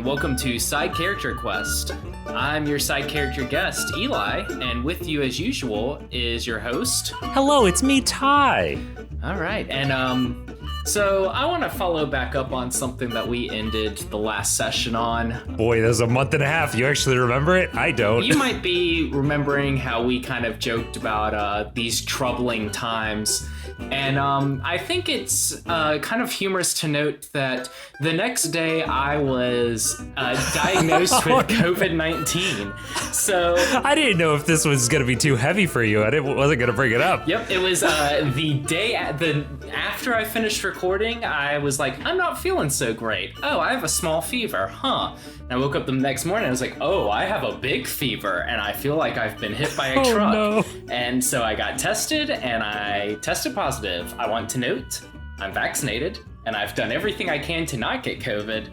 Welcome to Side Character Quest. I'm your side character guest, Eli, and with you as usual is your host. Hello, it's me, Ty. All right, and so I want to follow back up on something that we ended the last session on. Boy, that was a month and a half. You actually remember it? I don't. You might be remembering how we kind of joked about these troubling times. And I think it's kind of humorous to note that the next day I was diagnosed with COVID-19. So I didn't know if this was going to be too heavy for you. Wasn't going to bring it up. Yep, it was the day after I finished recording. I was like, I'm not feeling so great. Oh, I have a small fever, huh? And I woke up the next morning. I was like, oh, I have a big fever, and I feel like I've been hit by a truck. No. And so I got tested, and I tested positive. I want to note, I'm vaccinated, and I've done everything I can to not get COVID.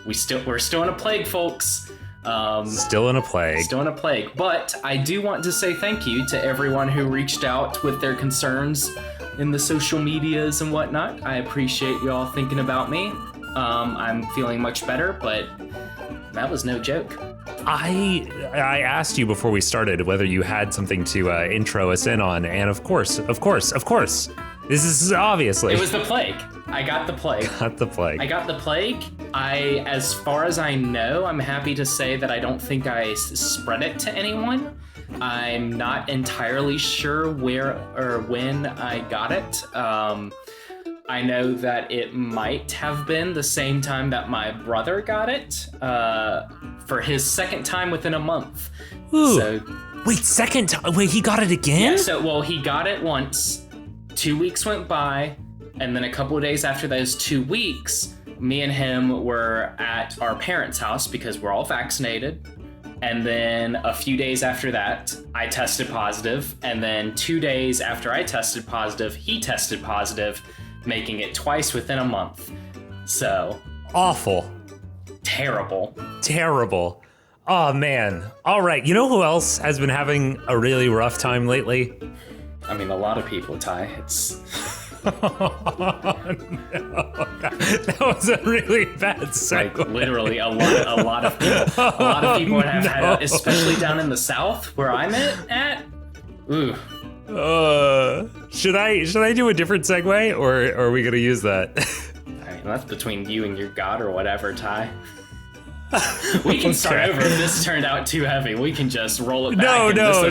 We're still in a plague, folks. Still in a plague. Still in a plague. But I do want to say thank you to everyone who reached out with their concerns in the social medias and whatnot. I appreciate you all thinking about me. I'm feeling much better, but that was no joke. I asked you before we started whether you had something to intro us in on, and of course, this is obviously. It was the plague. I got the plague. I got the plague. As far as I know, I'm happy to say that I don't think I spread it to anyone. I'm not entirely sure where or when I got it. I know that it might have been the same time that my brother got it, for his second time within a month. Ooh. So, wait, second time? Wait, he got it again? Yeah, he got it once. 2 weeks went by, and then a couple of days after those 2 weeks, me and him were at our parents' house because we're all vaccinated. And then a few days after that, I tested positive. And then 2 days after I tested positive, he tested positive, making it twice within a month. So. Awful. Terrible. Oh, man. All right. You know who else has been having a really rough time lately? I mean, a lot of people, Ty. It's... Oh, no. That was a really bad segue. Like, literally, a lot of people. A lot of people have had, especially down in the South, where I'm at. Ooh. Should I do a different segue, or are we gonna use that? I mean, that's between you and your God or whatever, Ty. We can start over if this turned out too heavy. We can just roll it back. No.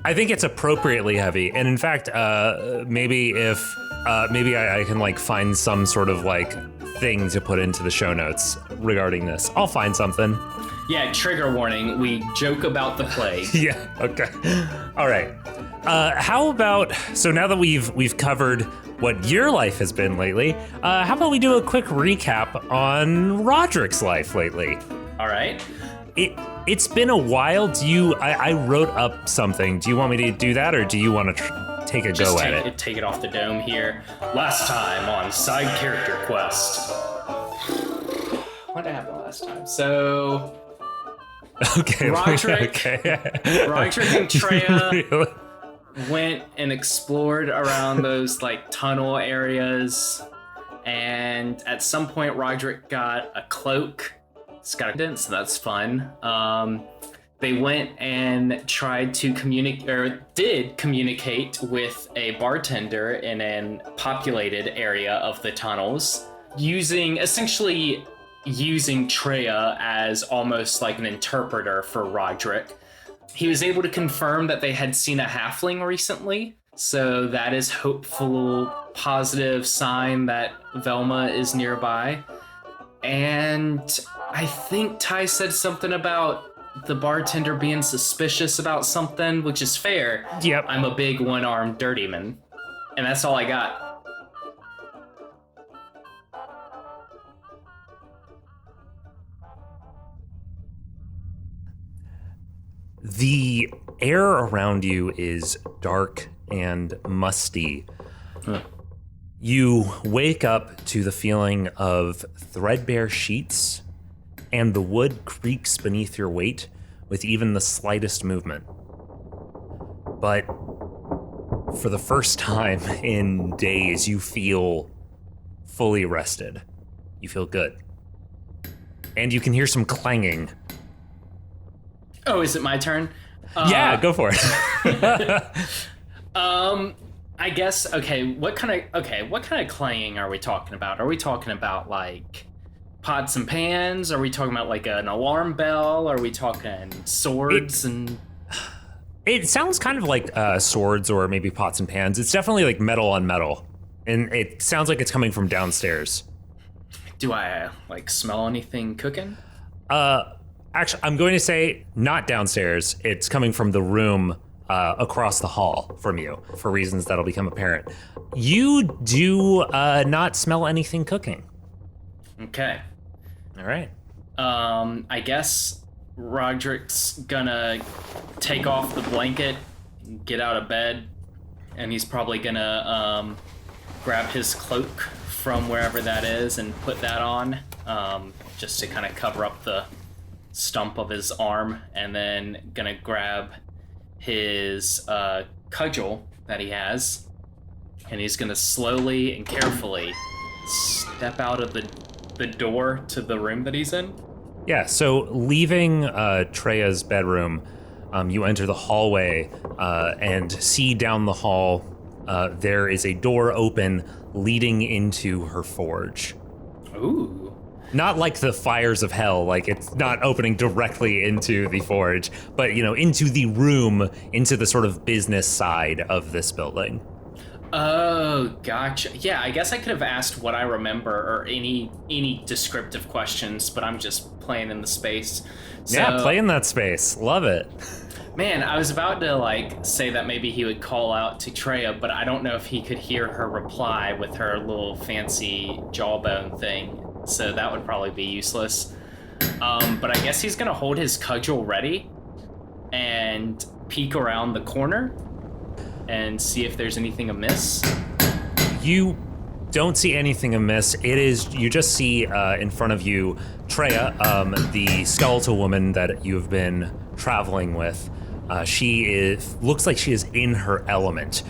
I think it's appropriately heavy, and in fact, maybe I can like find some sort of like thing to put into the show notes regarding this. I'll find something. Yeah, trigger warning. We joke about the plague. Yeah. Okay. All right. How about, so now that we've covered what your life has been lately, how about we do a quick recap on Roderick's life lately? All right. It's been a while. I wrote up something. Do you want me to do that, or do you want to take a go at it? Take it off the dome here. Last time on Side Character Quest. What happened last time? So... Okay. Roderick and Treya really? went and explored around those like tunnel areas, and at some point Roderick got a cloak. It's got a dent, so that's fun. They went and tried to communicate with a bartender in a populated area of the tunnels, using Treya as almost like an interpreter for Roderick. He was able to confirm that they had seen a halfling recently, so that is hopeful, positive sign that Velma is nearby. And I think Ty said something about the bartender being suspicious about something, which is fair. Yep. I'm a big one-armed dirty man, and that's all I got. The air around you is dark and musty. You wake up to the feeling of threadbare sheets and the wood creaks beneath your weight with even the slightest movement. But for the first time in days, you feel fully rested. You feel good. And you can hear some clanging. Oh, is it my turn? Yeah, go for it. I guess, what kind of clanging are we talking about? Are we talking about like pots and pans? Are we talking about like an alarm bell? Are we talking swords It sounds kind of like swords or maybe pots and pans. It's definitely like metal on metal. And it sounds like it's coming from downstairs. Do I like smell anything cooking? Actually, I'm going to say not downstairs. It's coming from the room across the hall from you for reasons that'll become apparent. You do not smell anything cooking. Okay. All right. I guess Roderick's gonna take off the blanket, get out of bed, and he's probably gonna grab his cloak from wherever that is and put that on, just to kind of cover up the stump of his arm, and then gonna grab his cudgel that he has, and he's gonna slowly and carefully step out of the door to the room that he's in. Yeah, so leaving Treya's bedroom, you enter the hallway and see down the hall there is a door open leading into her forge. Ooh. Not like the fires of hell, like it's not opening directly into the forge, but, you know, into the room, into the sort of business side of this building. Oh, gotcha. Yeah, I guess I could have asked what I remember or any descriptive questions, but I'm just playing in the space. So, yeah, play in that space. Love it. Man, I was about to like say that maybe he would call out to Treya, but I don't know if he could hear her reply with her little fancy jawbone thing. So that would probably be useless. But I guess he's gonna hold his cudgel ready and peek around the corner and see if there's anything amiss. You don't see anything amiss. You just see in front of you Treya, the skeletal woman that you've been traveling with. Looks like she is in her element.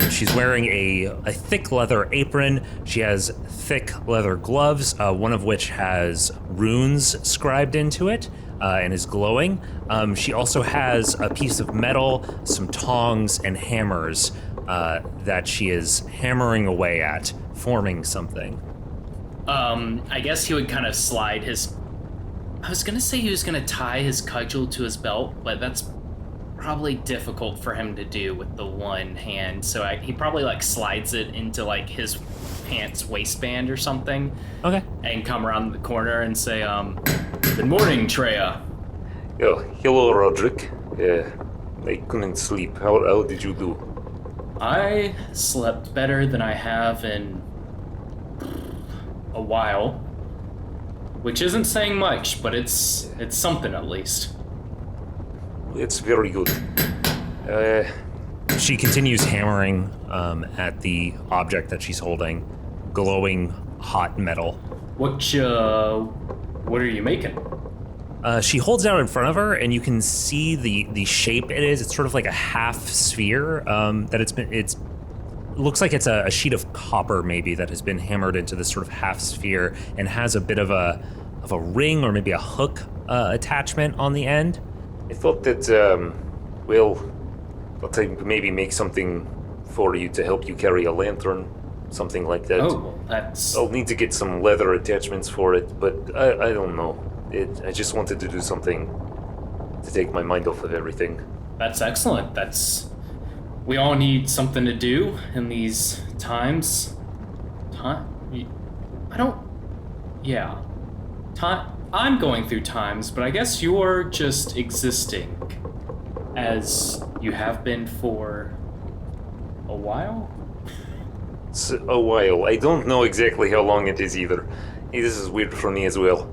She's wearing a thick leather apron. She has thick leather gloves, one of which has runes scribed into it and is glowing. She also has a piece of metal, some tongs, and hammers that she is hammering away at, forming something. I guess he would kind of slide his... I was gonna say he was gonna tie his cudgel to his belt, but that's probably difficult for him to do with the one hand, so he probably like slides it into like his pants waistband or something. Okay. And come around the corner and say, good morning, Treya. Oh, hello, Roderick. I couldn't sleep. How did you do? I slept better than I have in a while, which isn't saying much, but it's something at least. It's very good. She continues hammering at the object that she's holding, glowing hot metal. What are you making? She holds it out in front of her, and you can see the shape it is. It's sort of like a half sphere it looks like it's a sheet of copper maybe that has been hammered into this sort of half sphere and has a bit of a ring or maybe a hook attachment on the end. I thought that, I'll maybe make something for you to help you carry a lantern, something like that. Oh, well, that's... I'll need to get some leather attachments for it, but I don't know. I just wanted to do something to take my mind off of everything. That's excellent. We all need something to do in these times. I'm going through times, but I guess you're just existing as you have been for a while? It's a while. I don't know exactly how long it is either. This is weird for me as well.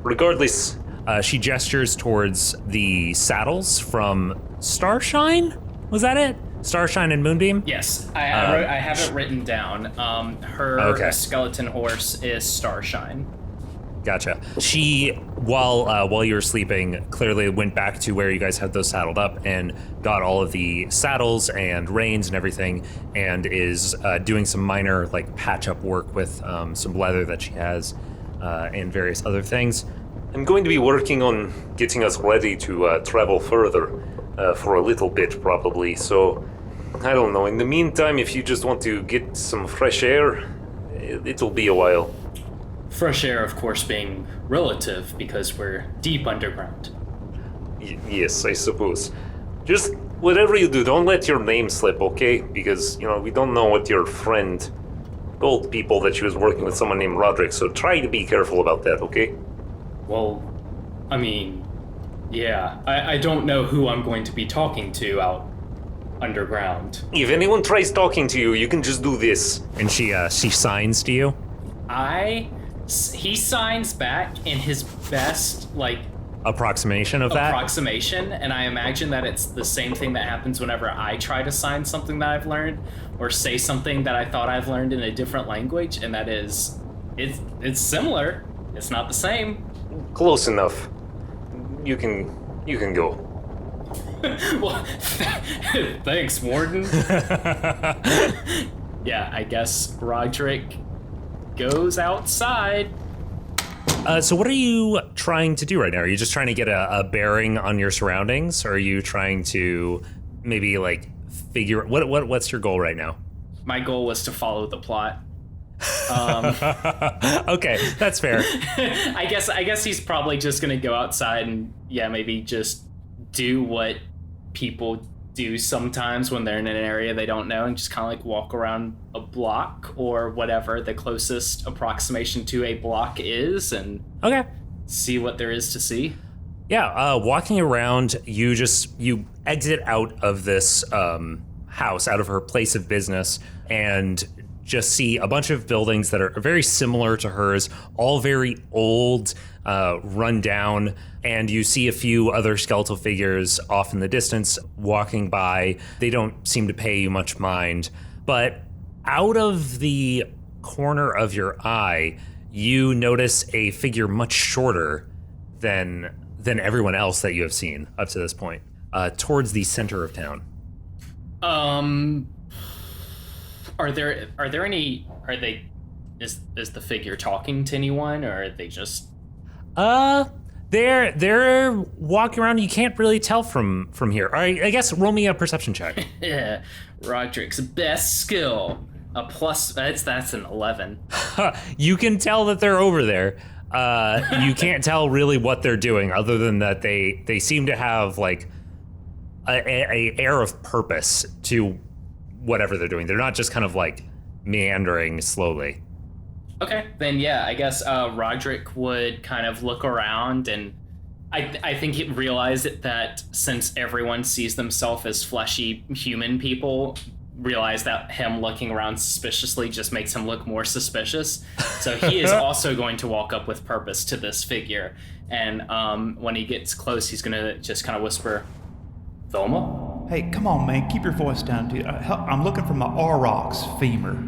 Regardless... She gestures towards the saddles from Starshine? Was that it? Starshine and Moonbeam? Yes, I have it written down. Her Okay. skeleton horse is Starshine. Gotcha. She, while you were sleeping, clearly went back to where you guys had those saddled up and got all of the saddles and reins and everything, and is doing some minor like patch-up work with some leather that she has and various other things. I'm going to be working on getting us ready to travel further for a little bit, probably. So, I don't know. In the meantime, if you just want to get some fresh air, it'll be a while. Fresh air, of course, being relative because we're deep underground. Yes, I suppose. Just whatever you do, don't let your name slip, okay? Because, we don't know what your friend told people that she was working with someone named Roderick, so try to be careful about that, okay? Well, I mean, yeah, I don't know who I'm going to be talking to out underground. If anyone tries talking to you, you can just do this. And she signs to you? He signs back in his best, approximation of that? Approximation, and I imagine that it's the same thing that happens whenever I try to sign something that I've learned, or say something that I thought I've learned in a different language, and that is, it's similar. It's not the same. Close enough. You can go. Well, thanks, Warden. Yeah, I guess Roderick goes outside. So what are you trying to do right now? Are you just trying to get a bearing on your surroundings? Or are you trying to maybe figure what's your goal right now? My goal was to follow the plot. Okay, that's fair. I guess he's probably just gonna go outside and maybe just do what people do sometimes when they're in an area they don't know, and just kind of walk around a block or whatever the closest approximation to a block is, and see what there is to see. Yeah, walking around, you exit out of this house, out of her place of business, and just see a bunch of buildings that are very similar to hers, all very old, run down, and you see a few other skeletal figures off in the distance walking by. They don't seem to pay you much mind, but out of the corner of your eye, you notice a figure much shorter than everyone else that you have seen up to this point, towards the center of town. Is the figure talking to anyone, or are they just... They're walking around. You can't really tell from here. I guess roll me a perception check. Yeah, Roderick's best skill. A plus, that's an 11. You can tell that they're over there. You can't tell really what they're doing, other than that they seem to have a air of purpose to whatever they're doing. They're not just kind of meandering slowly. Okay, then I guess Roderick would kind of look around, and I think he realized that since everyone sees themselves as fleshy human people, realize that him looking around suspiciously just makes him look more suspicious. So he is also going to walk up with purpose to this figure, and when he gets close, he's going to just kind of whisper, "Velma? Hey, come on, man, keep your voice down, dude. I'm looking for my aurochs femur.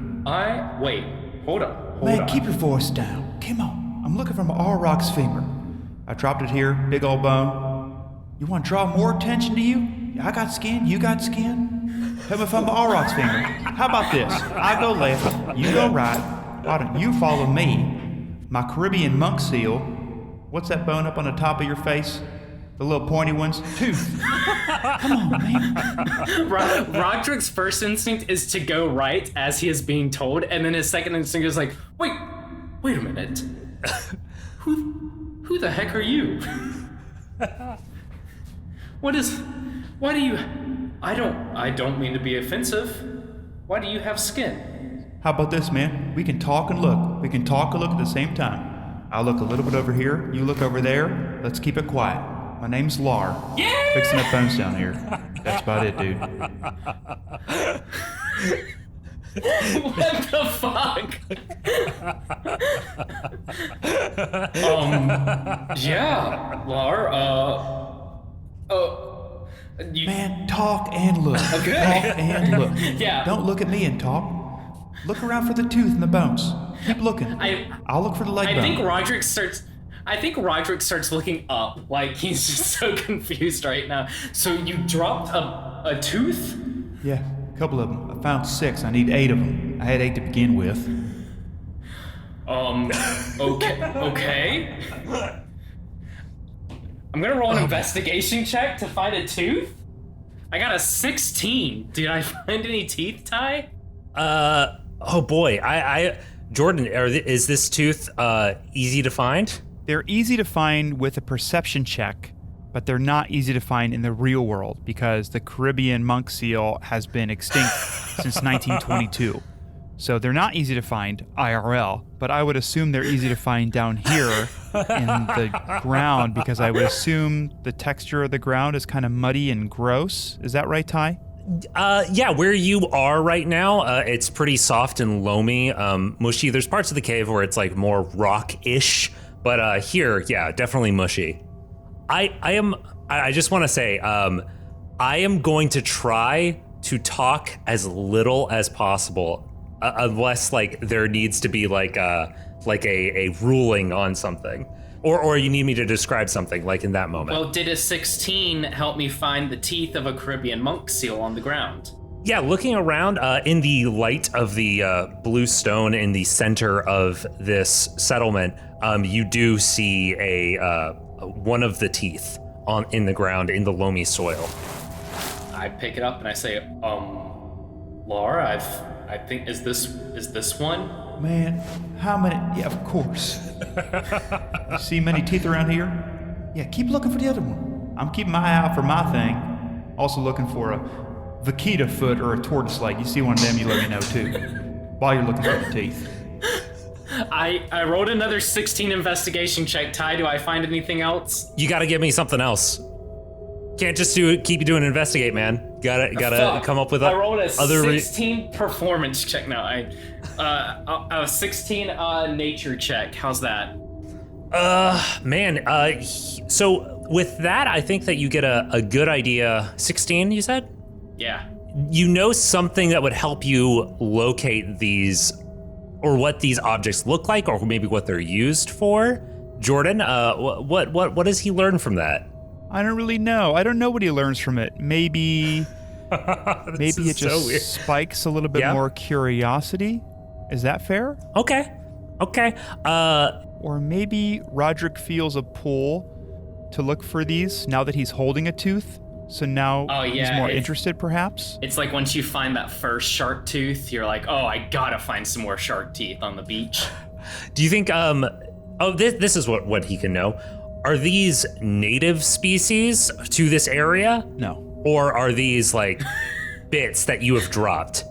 Wait, hold up. Man, keep your voice down. Come on. I'm looking for my aurochs femur. I dropped it here, big old bone. You want to draw more attention to you? I got skin, you got skin. Help me find my aurochs femur. How about this? I go left, you go right. Why don't you follow me? My Caribbean monk seal. What's that bone up on the top of your face? The little pointy ones? Tooth. Come on, man. Roderick's first instinct is to go right as he is being told, and then his second instinct is wait a minute. Who the heck are you? Why do you... I don't mean to be offensive. Why do you have skin? How about this, man? We can talk and look. We can talk and look at the same time. I'll look a little bit over here, you look over there. Let's keep it quiet. My name's Lar. Yeah! Fixing up bones down here. That's about it, dude. What the fuck? Yeah, Lar, Man, talk and look. Okay. Talk and look. Yeah. Don't look at me and talk. Look around for the tooth and the bones. Keep looking. I'll look for the leg bone. I think Roderick starts looking up, like he's just so confused right now. So you dropped a tooth? Yeah, a couple of them. I found 6. I need 8 of them. I had 8 to begin with. Okay. I'm gonna roll an investigation check to find a tooth. I got a 16. Did I find any teeth, Ty? Oh boy, Jordan, is this tooth easy to find? They're easy to find with a perception check, but they're not easy to find in the real world because the Caribbean monk seal has been extinct since 1922. So they're not easy to find IRL, but I would assume they're easy to find down here in the ground because I would assume the texture of the ground is kind of muddy and gross. Is that right, Ty? Yeah, where you are right now, it's pretty soft and loamy, mushy. There's parts of the cave where it's like more rock-ish, but here, yeah, definitely mushy. I just want to say, I am going to try to talk as little as possible, unless like there needs to be like a ruling on something. Or you need me to describe something, like in that moment. Well, did a 16 help me find the teeth of a Caribbean monk seal on the ground? Yeah, looking around in the light of the blue stone in the center of this settlement, you do see one of the teeth in the ground in the loamy soil. I pick it up and I say, Laura, I think, is this one? Man, how many? Yeah, of course. You see many teeth around here? Yeah, keep looking for the other one. I'm keeping my eye out for my thing. Also looking for a vaquita foot or a tortoise leg. You see one of them, you let me know too. While you're looking for the teeth. I rolled another 16 investigation check. Ty, do I find anything else? You gotta give me something else. Can't just keep doing investigate, man. Gotta come up with I rolled a 16 performance check. No, a 16 nature check. How's that? Man, so with that, I think that you get a good idea. 16, you said? Yeah. You know something that would help you locate these, or what these objects look like, or maybe what they're used for. Jordan, what does he learn from that? I don't really know. I don't know what he learns from it. Maybe it just spikes a little bit more curiosity. Is that fair? Okay. Or maybe Roderick feels a pull to look for these now that he's holding a tooth. So now he's more interested, perhaps? It's like once you find that first shark tooth, you're like, oh, I gotta find some more shark teeth on the beach. Do you think, this is what he can know. Are these native species to this area? No. Or are these like bits that you have dropped?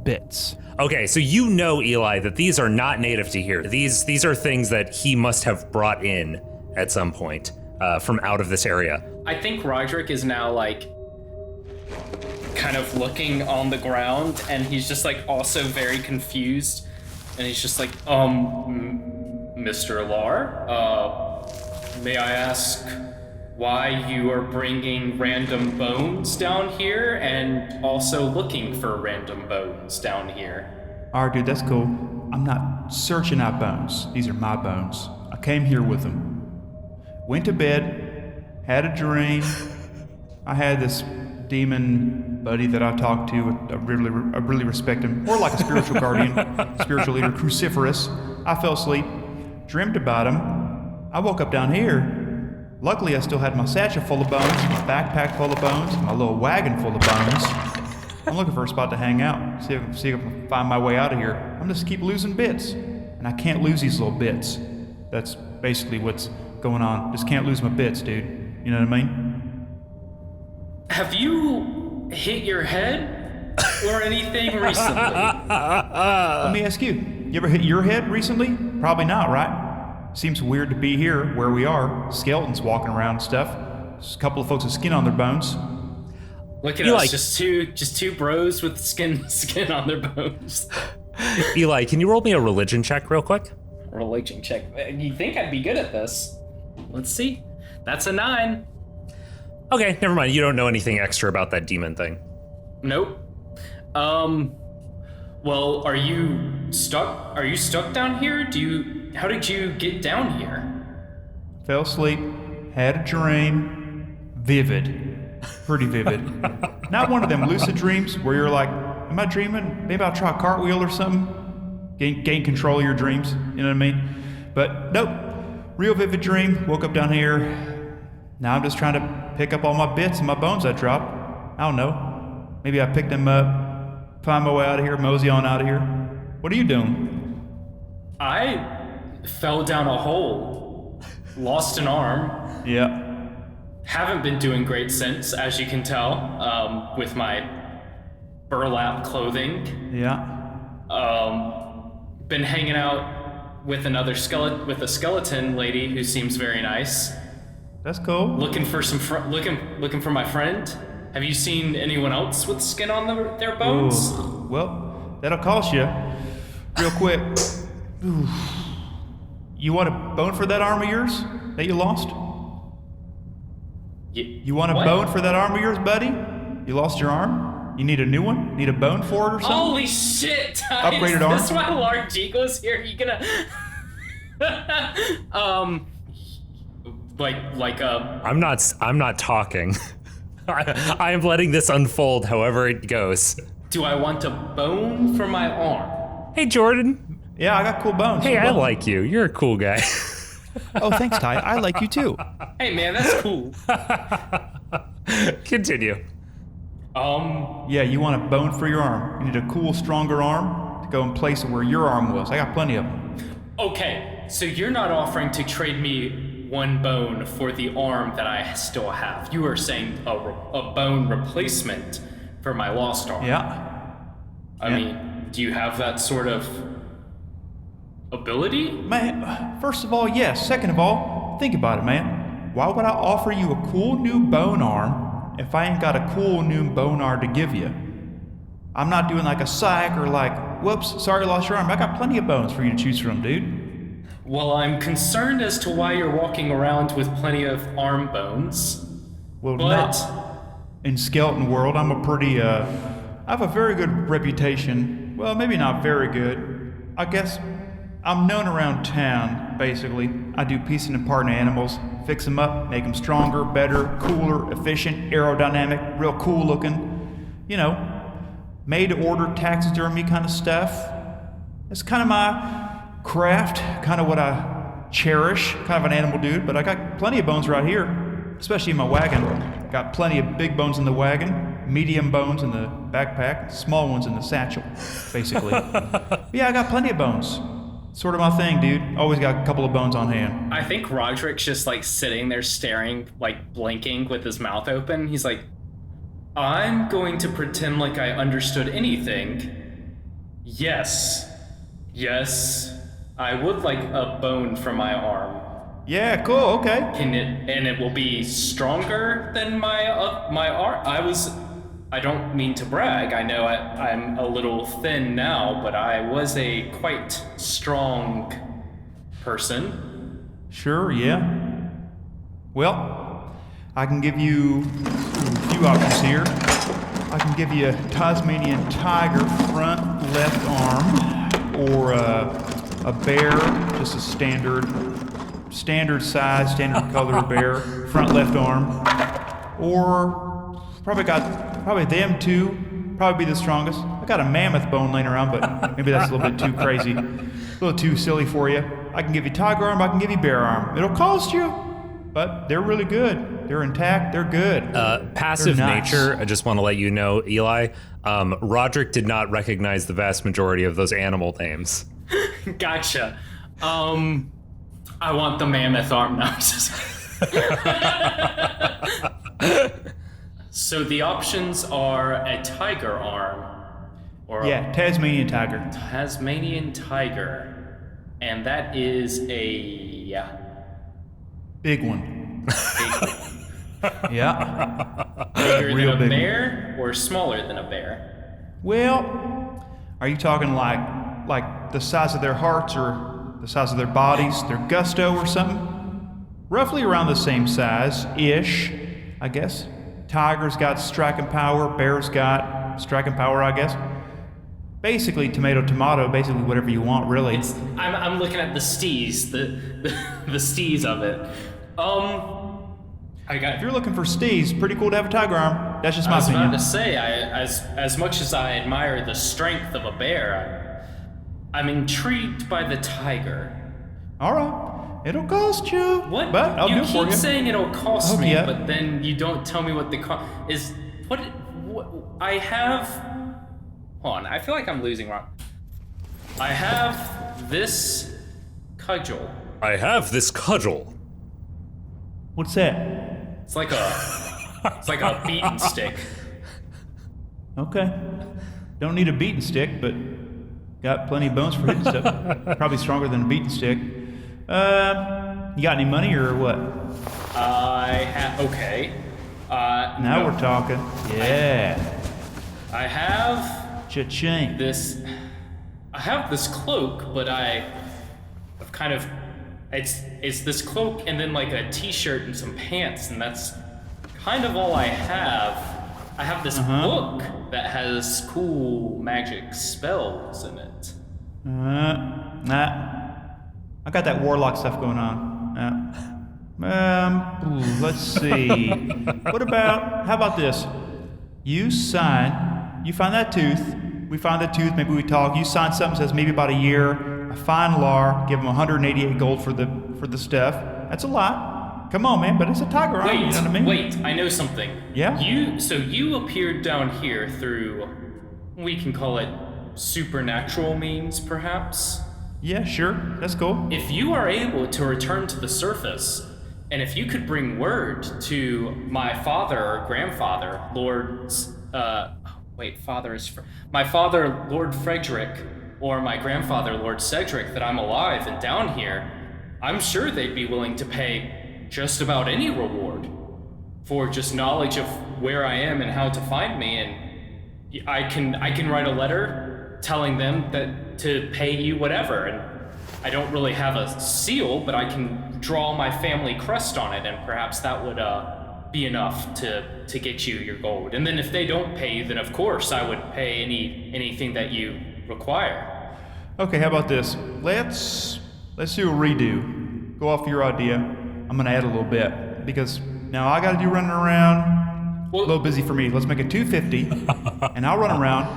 Bits. Okay, so you know, Eli, that these are not native to here. These are things that he must have brought in at some point from out of this area. I think Roderick is now like kind of looking on the ground, and he's just like also very confused, and he's just like, Mr. Lar, may I ask why you are bringing random bones down here and also looking for random bones down here? All right, dude, that's cool. I'm not searching out bones. These are my bones. I came here with them. Went to bed, had a dream. I had this demon buddy that I talked to. I really respect him. More like a spiritual guardian, spiritual leader, cruciferous. I fell asleep, dreamed about him. I woke up down here. Luckily, I still had my satchel full of bones, my backpack full of bones, my little wagon full of bones. I'm looking for a spot to hang out, see if I can find my way out of here. I'm just keep losing bits, and I can't lose these little bits. That's basically what's going on. Just can't lose my bits, dude. You know what I mean? Have you hit your head or anything recently? Let me ask you. You ever hit your head recently? Probably not, right? Seems weird to be here where we are. Skeletons walking around and stuff. Just a couple of folks with skin on their bones. Look at us, just two bros with skin on their bones. Eli, can you roll me a religion check real quick? Religion check. You think I'd be good at this? Let's see. That's a 9. Okay, never mind. You don't know anything extra about that demon thing. Nope. Well, are you stuck? Are you stuck down here? How did you get down here? Fell asleep, had a dream, vivid, pretty vivid. Not one of them lucid dreams where you're like, am I dreaming? Maybe I'll try a cartwheel or something. Gain control of your dreams, you know what I mean? But nope, real vivid dream, woke up down here. Now I'm just trying to pick up all my bits and my bones I dropped. I don't know. Maybe I picked them up, find my way out of here, mosey on out of here. What are you doing? I fell down a hole, lost an arm. Yeah. Haven't been doing great since, as you can tell, with my burlap clothing. Yeah. Been hanging out with a skeleton lady who seems very nice. That's cool. Looking for looking for my friend. Have you seen anyone else with skin on their bones? Ooh. Well, that'll cost you. Real quick. Ooh. You want a bone for that arm of yours that you lost? You want a bone for that arm of yours, buddy? You lost your arm? You need a new one? Need a bone for it or something? Holy shit! Guys, Upgraded arm? That's why large eagles here. You gonna I'm not talking. I am letting this unfold however it goes. Do I want a bone for my arm? Hey, Jordan. Yeah, I got cool bones. Hey, I like you. You're a cool guy. Oh, thanks, Ty. I like you too. Hey man, that's cool. Continue. Yeah, you want a bone for your arm. You need a cool, stronger arm to go in place of where your arm was. I got plenty of them. Okay, so you're not offering to trade me one bone for the arm that I still have. You are saying a bone replacement for my lost arm. Yeah. I mean, do you have that sort of ability? Man, first of all, yes. Second of all, think about it, man. Why would I offer you a cool new bone arm if I ain't got a cool new bone arm to give you? I'm not doing like a psych or like, whoops, sorry, lost your arm. I got plenty of bones for you to choose from, dude. Well, I'm concerned as to why you're walking around with plenty of arm bones. Well, But not in skeleton world. I'm a pretty, I have a very good reputation. Well, maybe not very good. I guess I'm known around town, basically. I do piecing apart animals, fix them up, make them stronger, better, cooler, efficient, aerodynamic, real cool looking. You know, made to order taxidermy kind of stuff. It's kind of my craft, kind of what I cherish, kind of an animal dude, but I got plenty of bones right here, especially in my wagon. Got plenty of big bones in the wagon, medium bones in the backpack, small ones in the satchel, basically. Yeah, I got plenty of bones. Sort of my thing, dude. Always got a couple of bones on hand. I think Roderick's just like sitting there staring, like blinking with his mouth open. He's like, I'm going to pretend like I understood anything. Yes, I would like a bone for my arm. Yeah, cool, okay. And it will be stronger than my arm. I don't mean to brag. I know I'm a little thin now, but I was a quite strong person. Sure, yeah. Well, I can give you a few options here. I can give you a Tasmanian tiger front left arm, or a bear, just a standard size, standard color bear, front left arm, or probably them two, probably be the strongest. I got a mammoth bone laying around, but maybe that's a little bit too crazy, a little too silly for you. I can give you tiger arm, I can give you bear arm. It'll cost you, but they're really good. They're intact, they're good. Passive They're nice. nature, I just want to let you know, Eli, Roderick did not recognize the vast majority of those animal names. Gotcha. I want the mammoth arm now. So the options are a tiger arm, or Yeah, Tasmanian tiger. a Tasmanian tiger, and that is a Big one. Yeah. bigger Real than a big bear or smaller than a bear. Well, are you talking like the size of their hearts or the size of their bodies, their gusto or something? Roughly around the same size-ish, I guess. Tiger's got striking power, bear's got striking power, I guess. Basically, tomato, basically whatever you want, really. I'm looking at the steez, the steez of it. If you're looking for steez, pretty cool to have a tiger arm. That's just my I was opinion. about to say, as much as I admire the strength of a bear, I'm intrigued by the tiger. All right, it'll cost you. What? But I'll do it for you. You keep saying it'll cost me, yeah. but then you don't tell me what the cost is. What I have. Hold on, I feel like I'm losing Ron. I have this cudgel. I have this cudgel. What's that? It's like a beaten stick. Okay. Don't need a beaten stick, but got plenty of bones for hitting stuff. Probably stronger than a beaten stick. You got any money or what? Okay. Now we're talking. Yeah. I have Cha-ching. I have this cloak, but I've kind of it's this cloak and then like a t-shirt and some pants, and that's kind of all I have. I have this book that has cool magic spells in it. Nah. I got that warlock stuff going on. Let's see. How about this? You find that tooth. We find that tooth, maybe we talk. You sign something that says maybe about a year. I find Lar, give him 188 gold for the stuff. That's a lot. Come on, man, but it's a tiger arm, you know what I mean? Wait, I know something. Yeah? You appeared down here through, we can call it supernatural means, perhaps? Yeah, sure. That's cool. If you are able to return to the surface, and if you could bring word to my father or grandfather, my father, Lord Frederick, or my grandfather, Lord Cedric, that I'm alive and down here, I'm sure they'd be willing to pay just about any reward for just knowledge of where I am and how to find me, and I can write a letter telling them that to pay you whatever, and I don't really have a seal, but I can draw my family crest on it, and perhaps that would be enough to get you your gold. And then if they don't pay you, then of course I would pay anything that you require. Okay, how about this? Let's do a redo. Go off your idea. I'm gonna add a little bit because now I gotta do running around. A little busy for me. Let's make it 250, and I'll run around,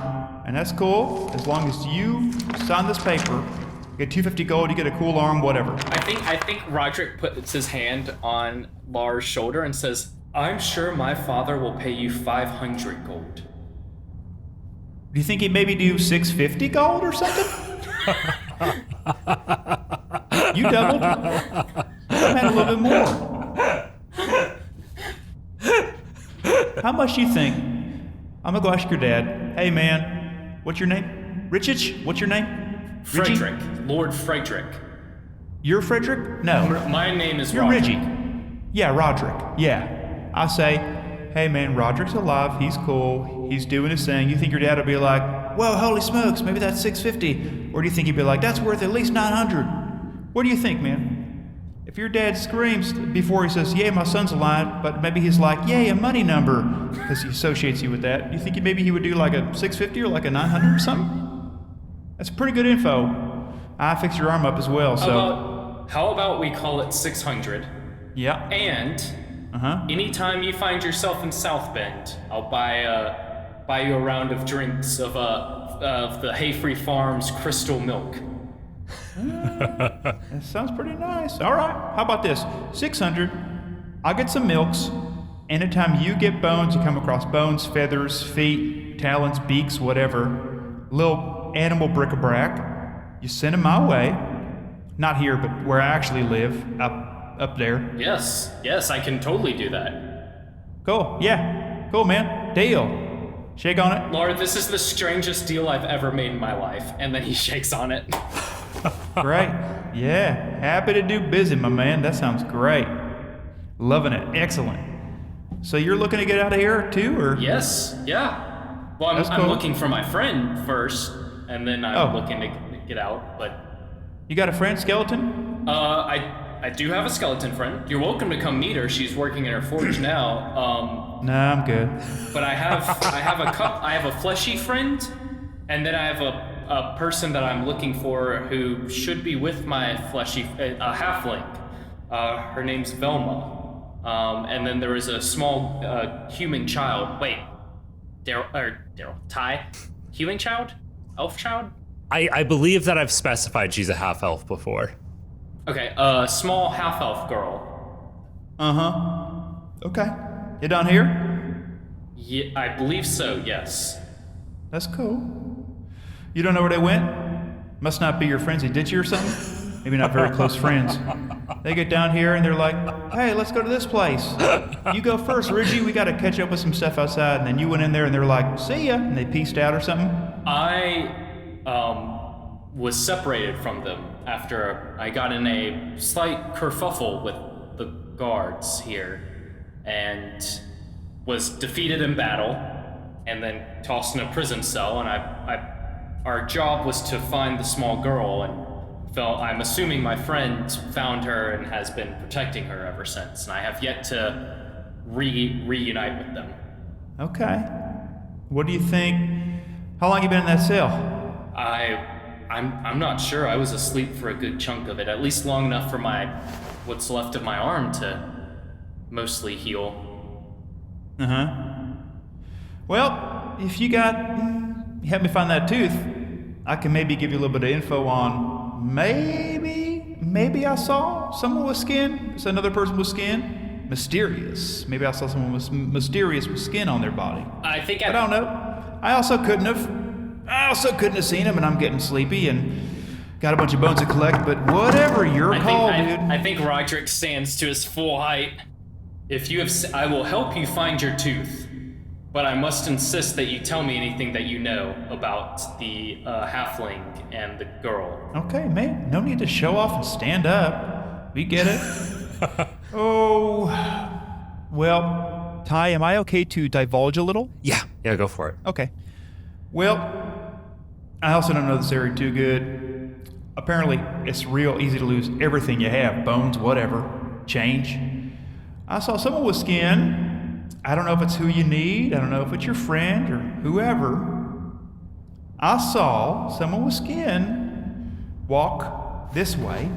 and that's cool as long as you sign this paper. You get 250 gold. You get a cool arm, whatever. I think Roderick puts his hand on Lars' shoulder and says, "I'm sure my father will pay you 500 gold." Do you think he'd maybe do 650 gold or something? You doubled. I had a little bit more. How much do you think? I'm gonna go ask your dad. Hey man, what's your name? Richich? What's your name? Frederick. Richie? Lord Frederick. You're Frederick? No. My name is You're Roderick. Reggie. Yeah, Roderick. Yeah. I say, hey man, Roderick's alive. He's cool. He's doing his thing. You think your dad will be like, well, holy smokes, maybe that's 650. Or do you think he'd be like, that's worth at least 900? What do you think, man? If your dad screams before he says, yeah, my son's alive, but maybe he's like, yay, a money number, because he associates you with that, you think maybe he would do like a 650 or like a 900 or something? That's pretty good info. I fix your arm up as well, so. How about we call it 600? Yeah. And anytime you find yourself in South Bend, I'll buy you a round of drinks of the Hayfree Farms crystal milk. That sounds pretty nice. All right, how about this? 600. I'll get some milks. Anytime you get bones, you come across bones, feathers, feet, talons, beaks, whatever, little animal bric-a-brac, you send them my way. Not here, but where I actually live, up there. Yes, I can totally do that. Cool, yeah. Cool, man. Deal. Shake on it. Lord, this is the strangest deal I've ever made in my life. And then he shakes on it. Great. Yeah. Happy to do business, my man. That sounds great. Loving it. Excellent. So you're looking to get out of here too, or? Yes. Yeah. Well, I'm looking for my friend first, and then I'm looking to get out. But you got a friend, skeleton? I do have a skeleton friend. You're welcome to come meet her. She's working in her forge now. Nah, I'm good. But I have a fleshy friend, And then I have a person that I'm looking for who should be with my fleshy halfling. Her name's Velma. And then there is a small human child. Wait, Ty? Human child? Elf child? I believe that I've specified she's a half-elf before. Okay, small half-elf girl. Okay. You down here? Yeah, I believe so, yes. That's cool. You don't know where they went? Must not be your friends who ditched you or something? Maybe not very close friends. They get down here and they're like, hey, let's go to this place. You go first, Reggie. We got to catch up with some stuff outside. And then you went in there and they're like, see ya. And they pieced out or something. I was separated from them after I got in a slight kerfuffle with the guards here and was defeated in battle and then tossed in a prison cell. And our job was to find the small girl, and I'm assuming my friend found her and has been protecting her ever since. And I have yet to reunite with them. Okay. What do you think? How long you been in that cell? I'm not sure. I was asleep for a good chunk of it, at least long enough for what's left of my arm to mostly heal. Well, if you help me find that tooth, I can maybe give you a little bit of info on maybe I saw someone with skin. It's another person with skin. Mysterious. Maybe I saw someone with mysterious with skin on their body. I think I don't know. I also couldn't have seen him, and I'm getting sleepy and got a bunch of bones to collect, but whatever, your call, dude. I think Roderick stands to his full height. I will help you find your tooth, but I must insist that you tell me anything that you know about the halfling and the girl. Okay, man, no need to show off and stand up. We get it. Oh, well, Ty, am I okay to divulge a little? Yeah, go for it. Okay. well, I also don't know this area too good. Apparently, it's real easy to lose everything you have, bones, whatever, change. I saw someone with skin. I don't know if it's who you need. I don't know if it's your friend or whoever. I saw someone with skin walk this way.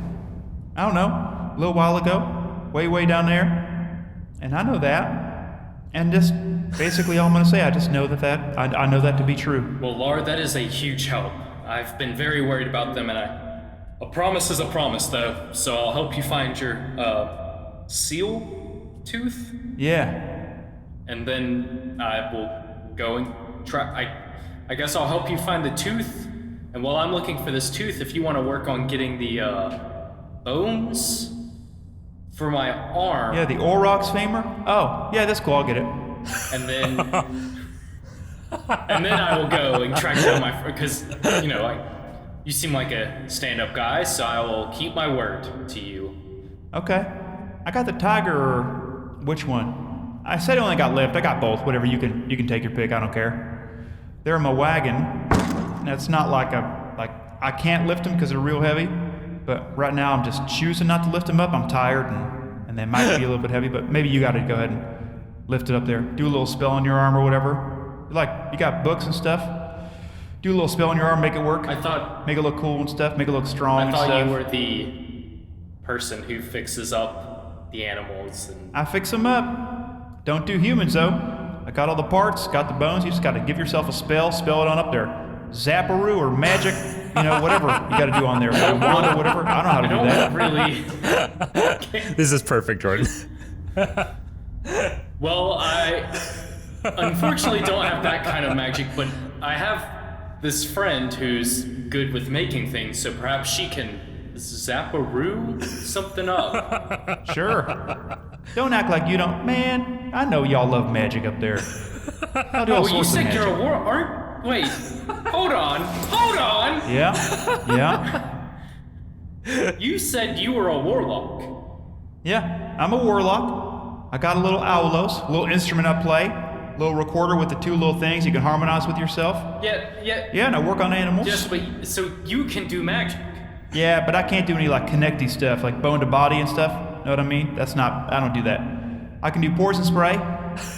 I don't know, a little while ago, way down there. And I know that. And just basically all I'm going to say, I just know that I know that to be true. Well, Lar, that is a huge help. I've been very worried about them, and a promise is a promise, though. So I'll help you find your seal tooth. Yeah. And then I will go and try. I guess I'll help you find the tooth. And while I'm looking for this tooth, if you want to work on getting the bones for my arm. Yeah, the Aurochs femur? Oh, yeah, that's cool, I'll get it. And then I will go and track down my friend, because, you seem like a stand-up guy, so I will keep my word to you. Okay. I got the tiger, or which one? I said I only got left. I got both. Whatever, you can take your pick. I don't care. They're in my wagon. And it's not like I can't lift them because they're real heavy. But right now I'm just choosing not to lift them up. I'm tired and they might be a little bit heavy. But maybe you got to go ahead and lift it up there. Do a little spell on your arm or whatever. You got books and stuff. Do a little spell on your arm. Make it work. Make it look cool and stuff. Make it look strong and stuff. I thought you were the person who fixes up the animals and... I fix them up. Don't do humans, though. I got all the parts, got the bones. You just got to give yourself a spell it on up there. Zapparoo or magic, whatever you got to do on there. Or wand or whatever. I don't know how to do that. Really... This is perfect, Jordan. Well, I unfortunately don't have that kind of magic, but I have this friend who's good with making things, so perhaps she can Zapparoo something up. Sure. Don't act like you don't. Man, I know y'all love magic up there. I'll do all sorts you of said magic. you're a war... Wait. Hold on. Yeah. You said you were a warlock. Yeah, I'm a warlock. I got a little aulos, a little instrument I play, a little recorder with the two little things you can harmonize with yourself. Yeah. Yeah, and I work on animals. Yes, but so you can do magic. Yeah, but I can't do any connecty stuff, like bone to body and stuff. Know what I mean? I don't do that. I can do poison spray.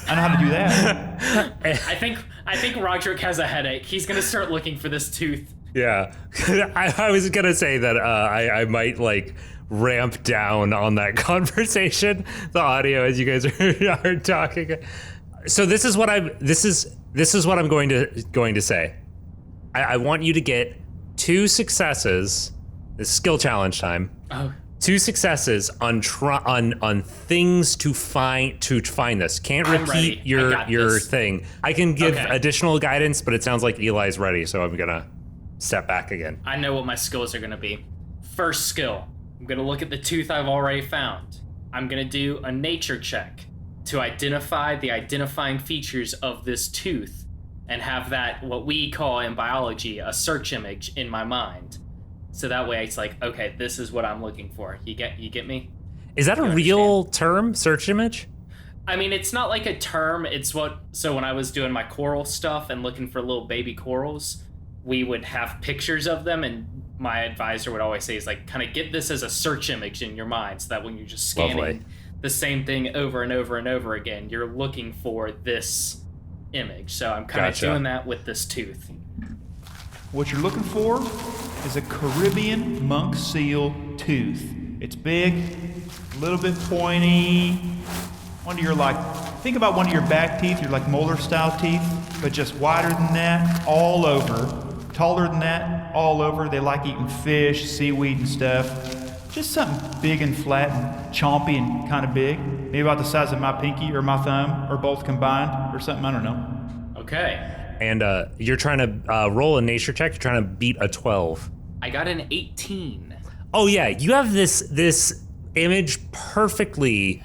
I know how to do that. I think Roderick has a headache. He's gonna start looking for this tooth. Yeah, I was gonna say that I might like ramp down on that conversation, the audio as you guys are talking. So this is what I'm going to say. I want you to get 2 successes. This is skill challenge time. Oh. 2 successes on things to find this. Can't I'm repeat ready. your thing. I can give Okay. additional guidance, but it sounds like Eli's ready, so I'm gonna step back again. I know what my skills are gonna be. First skill, I'm gonna look at the tooth I've already found. I'm gonna do a nature check to identify the identifying features of this tooth and have that, what we call in biology, a search image in my mind. So that way it's like, okay, this is what I'm looking for. You get me? Is that a real term, search image? I mean, it's not like a term, it's so when I was doing my coral stuff and looking for little baby corals, we would have pictures of them, and my advisor would always say, is like, kind of get this as a search image in your mind, so that when you're just scanning Lovely. the same thing over and over and over again, you're looking for this image. So I'm kind of Gotcha. doing that with this tooth. What you're looking for is a Caribbean monk seal tooth. It's big, a little bit pointy. Think about one of your back teeth, your like molar style teeth, but just wider than that, all over. Taller than that, all over. They like eating fish, seaweed and stuff. Just something big and flat and chompy and kind of big. Maybe about the size of my pinky or my thumb, or both combined, or something, I don't know. Okay. And you're trying to roll a nature check. You're trying to beat a 12. I got an 18. Oh yeah, you have this image perfectly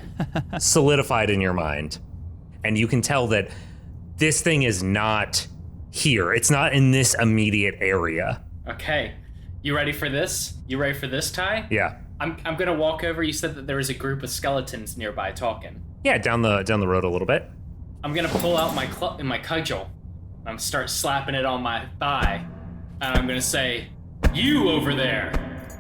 solidified in your mind, and you can tell that this thing is not here. It's not in this immediate area. Okay. You ready for this? You ready for this, Ty? Yeah. I'm gonna walk over. You said that there was a group of skeletons nearby talking. Yeah, down the road a little bit. I'm gonna pull out my cudgel. I'm gonna start slapping it on my thigh, and I'm gonna say, "You over there!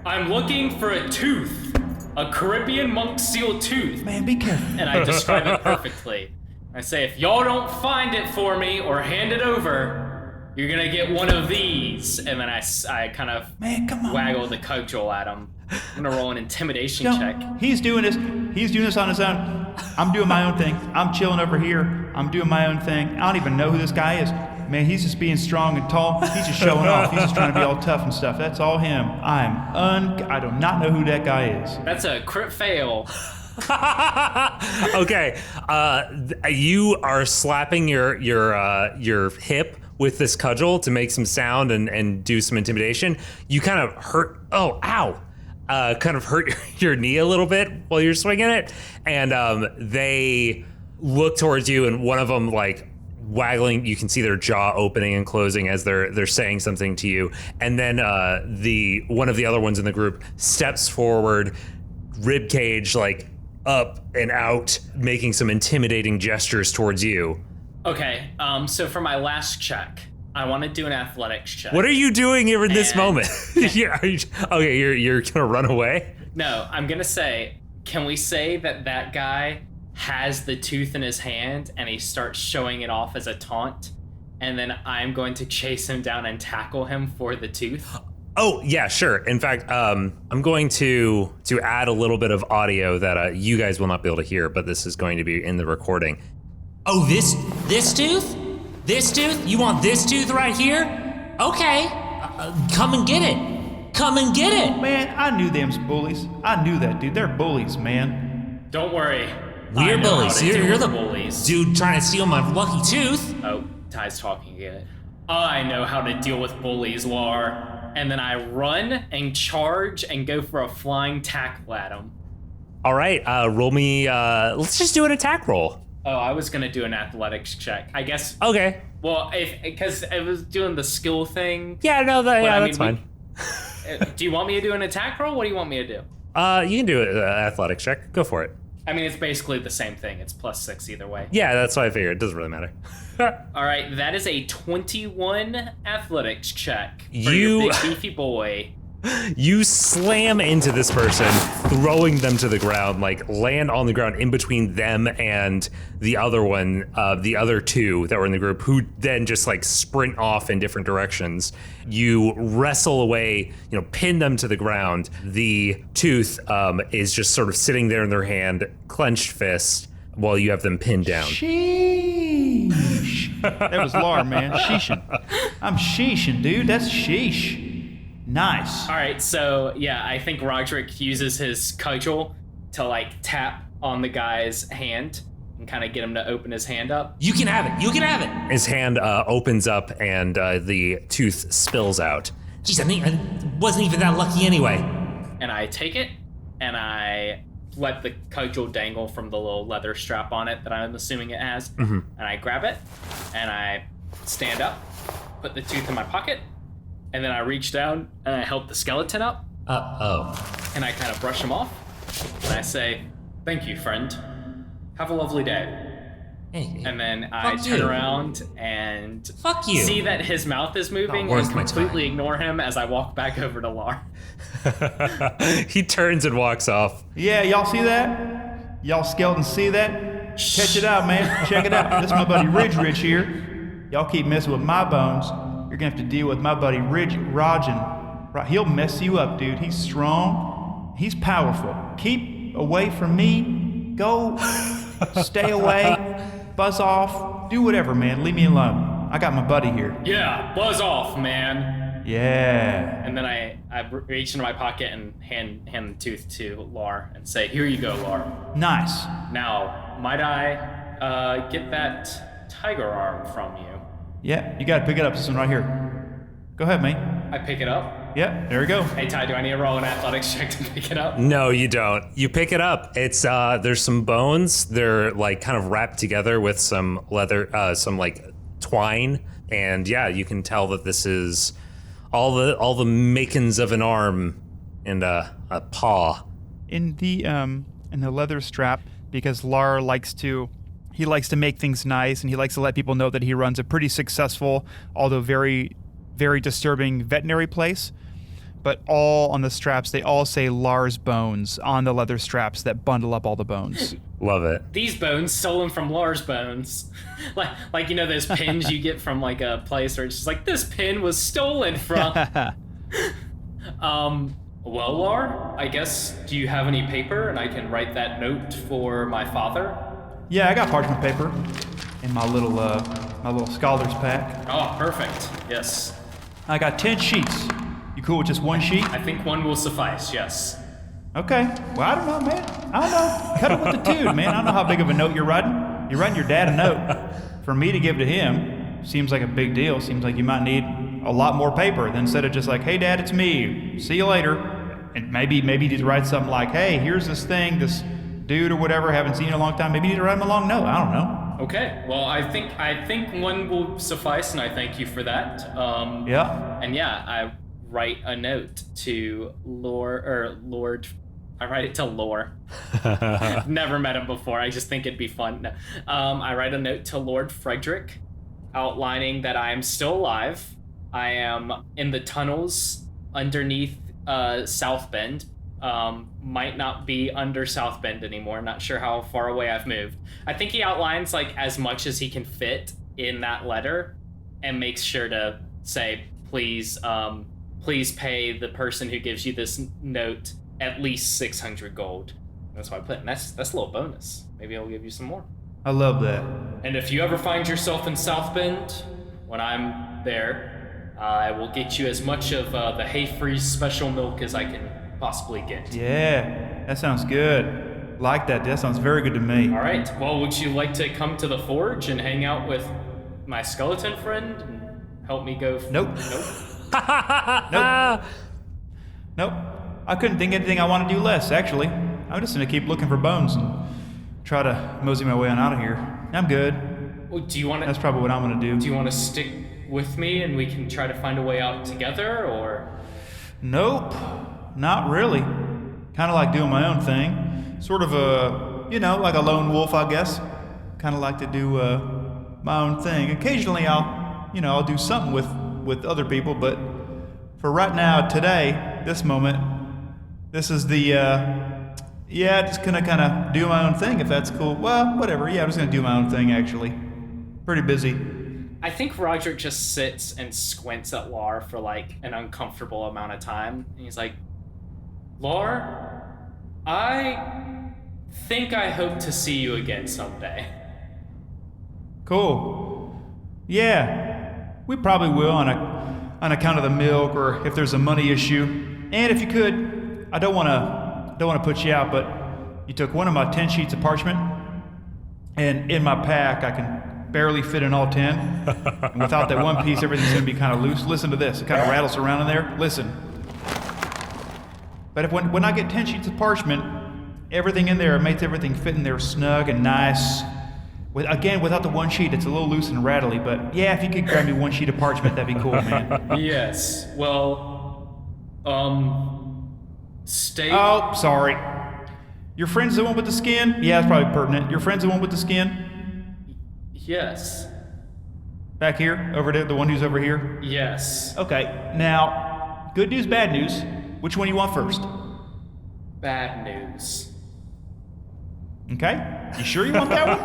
I'm looking for a tooth, a Caribbean monk seal tooth." Man, be careful. And I describe it perfectly. I say, "If y'all don't find it for me or hand it over, you're gonna get one of these." And then I kind of Man, come on. waggle the cudgel at him. I'm gonna roll an intimidation No, check. he's doing this. He's doing this on his own. I'm doing my own thing. I'm chilling over here. I'm doing my own thing. I don't even know who this guy is. Man, he's just being strong and tall. He's just showing off. He's just trying to be all tough and stuff. That's all him. I do not know who that guy is. That's a crit fail. Okay, you are slapping your hip with this cudgel to make some sound and do some intimidation. You kind of hurt. Oh, ow! Kind of hurt your knee a little bit while you're swinging it, and they look towards you, and one of them like waggling. You can see their jaw opening and closing as they're saying something to you, and then one of the other ones in the group steps forward, rib cage like up and out, making some intimidating gestures towards you. Okay, so for my last check, I want to do an athletics check. What are you doing here in this And- moment? You're gonna run away? No, I'm gonna say, can we say that guy has the tooth in his hand and he starts showing it off as a taunt, and then I'm going to chase him down and tackle him for the tooth? Oh yeah, sure. In fact, I'm going to add a little bit of audio that you guys will not be able to hear, but this is going to be in the recording. Oh, this tooth? This tooth? You want this tooth right here? Okay, come and get it. Come and get it. Man, I knew them's bullies. I knew that, dude. They're bullies, man. Don't worry. We're I know how bullies. to You're deal the with bullies. dude trying to steal my lucky tooth. Oh, Ty's talking again. I know how to deal with bullies, Lar. And then I run and charge and go for a flying tackle at him. All right, roll me. Let's just do an attack roll. Oh, I was gonna do an athletics check. I guess. Okay. Well, because I was doing the skill thing. Yeah, no, that's I mean, fine. Do you want me to do an attack roll? What do you want me to do? You can do an athletics check. Go for it. I mean, it's basically the same thing. It's +6 either way. Yeah, that's what I figured. It doesn't really matter. All right, that is a 21 athletics check for You- your big beefy boy. You slam into this person, throwing them to the ground, like land on the ground in between them and the other one, the other two that were in the group, who then just like sprint off in different directions. You wrestle away, pin them to the ground. The tooth is just sort of sitting there in their hand, clenched fist, while you have them pinned down. Sheesh. That was Lar, man. Sheeshin'. I'm sheeshin', dude. That's sheesh. Nice. All right, so yeah, I think Roderick uses his cudgel to like tap on the guy's hand and kind of get him to open his hand up. You can have it. You can have it. His hand opens up and the tooth spills out. Jeez, I wasn't even that lucky anyway. And I take it and I let the cudgel dangle from the little leather strap on it that I'm assuming it has. Mm-hmm. And I grab it and I stand up, put the tooth in my pocket, and then I reach down and I help the skeleton up. And I kind of brush him off. And I say, "Thank you, friend. Have a lovely day." Hey, and then I turn around and see that his mouth is moving and completely ignore him as I walk back over to Lar. He turns and walks off. Yeah, y'all see that? Y'all skeletons see that? Catch it out, man. Check it out. This is my buddy Ridge here. Y'all keep messing with my bones, you're gonna have to deal with my buddy Rajan. He'll mess you up, dude. He's strong. He's powerful. Keep away from me. Go. Stay away. Buzz off. Do whatever, man. Leave me alone. I got my buddy here. Yeah, buzz off, man. Yeah. And then I reach into my pocket and hand the tooth to Lar and say, "Here you go, Lar." Nice. Now, might I get that tiger arm from you? Yeah, you gotta pick it up. This one right here. Go ahead, mate. I pick it up. Yep, there we go. Hey, Ty, do I need to roll an athletics check to pick it up? No, you don't. You pick it up. It's there's some bones. They're like kind of wrapped together with some leather, some like twine, and yeah, you can tell that this is all the makings of an arm and a paw. In the leather strap, because Lar likes to make things nice, and he likes to let people know that he runs a pretty successful, although very, very disturbing veterinary place. But all on the straps, they all say Lar's Bones on the leather straps that bundle up all the bones. Love it. These bones stolen from Lar's Bones. like those pins you get from like a place where it's just like, this pin was stolen from. Well, Lar, I guess, do you have any paper and I can write that note for my father? Yeah, I got parchment paper in my little scholar's pack. Oh, perfect. Yes. I got 10 sheets. You cool with just one sheet? I think one will suffice, yes. Okay. Well, I don't know, man. I don't know. Cut it with the dude, man. I don't know how big of a note you're writing. You're writing your dad a note. For me to give to him seems like a big deal. Seems like you might need a lot more paper than instead of just like, "Hey, Dad, it's me. See you later." And maybe you need to write something like, "Hey, here's this thing, this dude or whatever, haven't seen you in a long time." Maybe you need to write him a long note. I don't know. Okay. Well, I think one will suffice, and I thank you for that. Yeah. And yeah, I write a note to Lord. I write it to Lore. Never met him before. I just think it'd be fun. No. I write a note to Lord Frederick, outlining that I am still alive. I am in the tunnels underneath South Bend. Might not be under South Bend anymore. Not sure how far away I've moved. I think he outlines like as much as he can fit in that letter, and makes sure to say, please pay the person who gives you this note at least 600 gold. That's what I put, and that's a little bonus. Maybe I'll give you some more. I love that. And if you ever find yourself in South Bend, when I'm there, I will get you as much of the Hay Freeze special milk as I can possibly get. Yeah, that sounds good. Like that. That sounds very good to me. All right. Well, would you like to come to the forge and hang out with my skeleton friend and help me go? Nope. Nope. I couldn't think of anything I want to do less, actually. I'm just going to keep looking for bones and try to mosey my way on out of here. I'm good. Well, do you want to? That's probably what I'm going to do. Do you want to stick with me and we can try to find a way out together, or? Nope. Not really. Kind of like doing my own thing. Sort of like a lone wolf, I guess. Kind of like to do my own thing. Occasionally I'll do something with other people, but for right now, today, this moment. This is the, just gonna kind of do my own thing if that's cool. Well, whatever. Yeah, I'm just gonna do my own thing, actually. Pretty busy. I think Roderick just sits and squints at Lar for like an uncomfortable amount of time. And he's like, Lar, I think I hope to see you again someday. Cool. Yeah, we probably will on account of the milk or if there's a money issue. And if you could, I don't want to put you out, but you took one of my 10 sheets of parchment, and in my pack I can barely fit in all 10. And without that one piece, everything's going to be kind of loose. Listen to this. It kind of rattles around in there. Listen. But when I get 10 sheets of parchment, everything in there makes everything fit in there snug and nice. Without the one sheet, it's a little loose and rattly. But yeah, if you could grab me one sheet of parchment, that'd be cool, man. Yes. Well, stay. Oh, sorry. Your friend's the one with the skin? Yeah, that's probably pertinent. Your friend's the one with the skin? Yes. Back here? Over there? The one who's over here? Yes. Okay. Now, good news, bad news. Which one you want first? Bad news. Okay. You sure you want that one?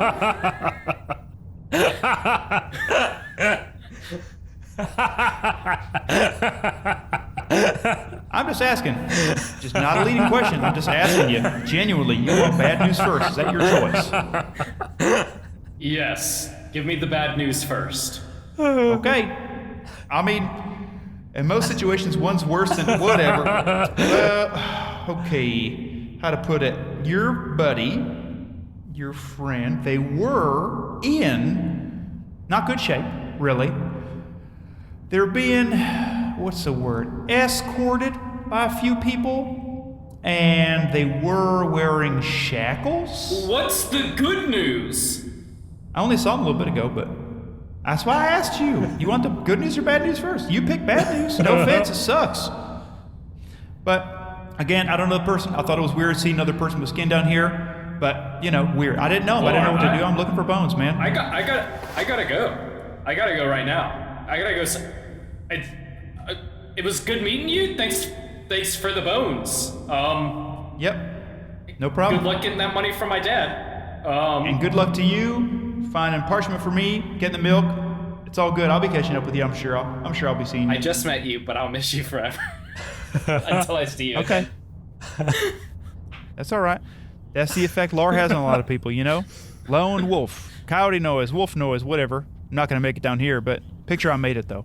I'm just asking. Just not a leading question. I'm just asking you. Genuinely, you want bad news first. Is that your choice? Yes. Give me the bad news first. Okay. I mean, in most situations, one's worse than whatever. Okay. How to put it? Your buddy, your friend, they were in not good shape, really. They're being, what's the word? Escorted by a few people, and they were wearing shackles. What's the good news? I only saw them a little bit ago, but that's why I asked you. You want the good news or bad news first? You pick bad news. No offense, it sucks. But again, I don't know the person. I thought it was weird seeing another person with skin down here, but weird. I didn't know him. I didn't know what to do. I'm looking for bones, man. I gotta go. I gotta go right now. I gotta go. It was good meeting you. Thanks for the bones. Yep. No problem. Good luck getting that money from my dad. And good luck to you finding parchment for me, getting the milk. It's all good. I'll be catching up with you. I'm sure I'll be seeing you. I just met you, but I'll miss you forever until I see you. Okay. That's all right. That's the effect Lar has on a lot of people, Lone wolf, coyote noise, wolf noise, whatever. I'm not gonna make it down here, but picture I made it though.